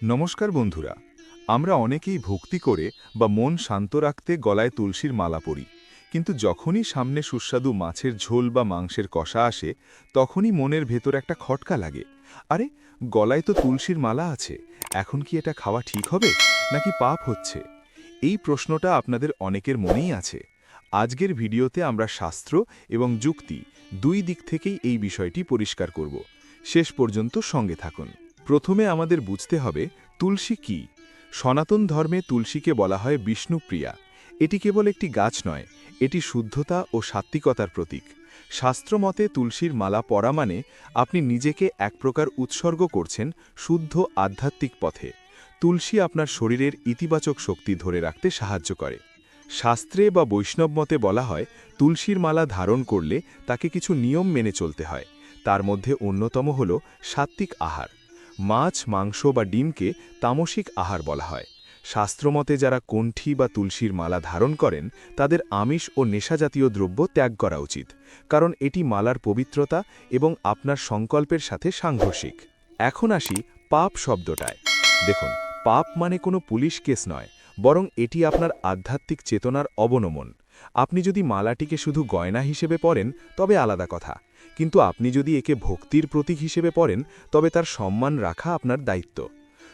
নমস্কার বন্ধুরা। আমরা অনেকেই ভক্তি করে বা মন শান্ত রাখতে গলায় তুলসীর মালা পরি, কিন্তু যখনই সামনে সুস্বাদু মাছের ঝোল বা মাংসের কষা আসে, তখনই মনের ভেতর একটা খটকা লাগে। আরে, গলায় তো তুলসীর মালা আছে, এখন কি এটা খাওয়া ঠিক হবে নাকি পাপ হচ্ছে? এই প্রশ্নটা আপনাদের অনেকের মনেই আছে। আজকের ভিডিওতে আমরা শাস্ত্র এবং যুক্তি দুই দিক থেকেই এই বিষয়টি পরিষ্কার করব। শেষ পর্যন্ত সঙ্গে থাকুন। প্রথমে আমাদের বুঝতে হবে তুলসী কি। সনাতন ধর্মে তুলসীকে বলা হয় বিষ্ণুপ্রিয়া। এটি কেবল একটি গাছ নয়, এটি শুদ্ধতা ও সাত্ত্বিকতার প্রতীক। শাস্ত্রমতে তুলসীর মালা পরা মানে আপনি নিজেকে এক প্রকার উৎসর্গ করছেন শুদ্ধ আধ্যাত্মিক পথে। তুলসী আপনার শরীরের ইতিবাচক শক্তি ধরে রাখতে সাহায্য করে। শাস্ত্রে বা বৈষ্ণব মতে বলা হয় তুলসীর মালা ধারণ করলে তাকে কিছু নিয়ম মেনে চলতে হয়। তার মধ্যে অন্যতম হল সাত্ত্বিক আহার। মাছ, মাংস বা ডিমকে তামসিক আহার বলা হয়। শাস্ত্রমতে যারা কণ্ঠী বা তুলসীর মালা ধারণ করেন তাদের আমিষ ও নেশাজাতীয় দ্রব্য ত্যাগ করা উচিত, কারণ এটি মালার পবিত্রতা এবং আপনার সংকল্পের সাথে সাংঘর্ষিক। এখন আসি পাপ শব্দটায়। দেখুন, পাপ মানে কোনো পুলিশ কেস নয়, বরং এটি আপনার আধ্যাত্মিক চেতনার অবনমন। আপনি যদি মালাটিকে শুধু গয়না হিসেবে পরেন তবে আলাদা কথা, কিন্তু আপনি যদি একে ভক্তির প্রতীক হিসেবে পরেন তবে তার সম্মান রাখা আপনার দায়িত্ব।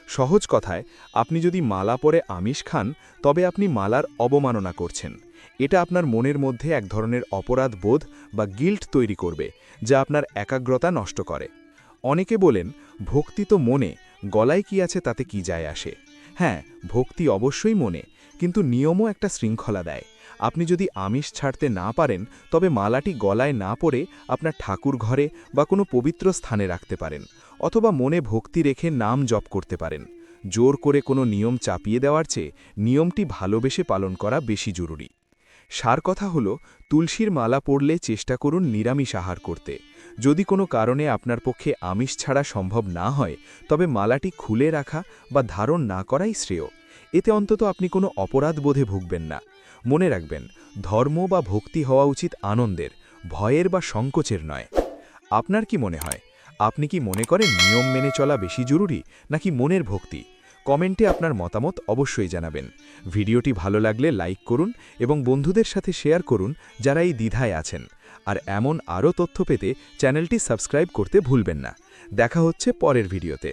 সহজ কথায়, আপনি যদি মালা পরে আমিষ খান তবে আপনি মালার অবমাননা করছেন। এটা আপনার মনের মধ্যে এক ধরনের অপরাধ বোধ বা গিল্ট তৈরি করবে, যা আপনার একাগ্রতা নষ্ট করে। অনেকে বলেন, ভক্তি তো মনে, গলায় কি আছে তাতে কি যায় আসে। হ্যাঁ, ভক্তি অবশ্যই মনে, কিন্তু নিয়মও একটা শৃঙ্খলা দেয়। আপনি যদি আমিষ ছাড়তে না পারেন তবে মালাটি গলায় না পরে আপনার ঠাকুর ঘরে বা কোনো পবিত্র স্থানে রাখতে পারেন, অথবা মনে ভক্তি রেখে নাম জপ করতে পারেন। জোর করে কোনো নিয়ম চাপিয়ে দেওয়ার চেয়ে নিয়মটি ভালোবেসে পালন করা বেশি জরুরি। সার কথা হলো, তুলসীর মালা পরলে চেষ্টা করুন নিরামিষ আহার করতে। যদি কোনো কারণে আপনার পক্ষে আমিষ ছাড়া সম্ভব না হয় তবে মালাটি খুলে রাখা বা ধারণ না করাই শ্রেয়। এতে অন্তত আপনি কোনো অপরাধ বোধে ভুগবেন না। মনে রাখবেন, ধর্ম বা ভক্তি হওয়া উচিত আনন্দের, ভয়ের বা সংকোচের নয়। আপনার কি মনে হয়, আপনি কি মনে করেন নিয়ম মেনে চলা বেশি জরুরি নাকি মনের ভক্তি? কমেন্টে আপনার মতামত অবশ্যই জানাবেন। ভিডিওটি ভালো লাগলে লাইক করুন এবং বন্ধুদের সাথে শেয়ার করুন যারা এই দ্বিধায় আছেন। আর এমন আরও তথ্য পেতে চ্যানেলটি সাবস্ক্রাইব করতে ভুলবেন না। দেখা হচ্ছে পরের ভিডিওতে।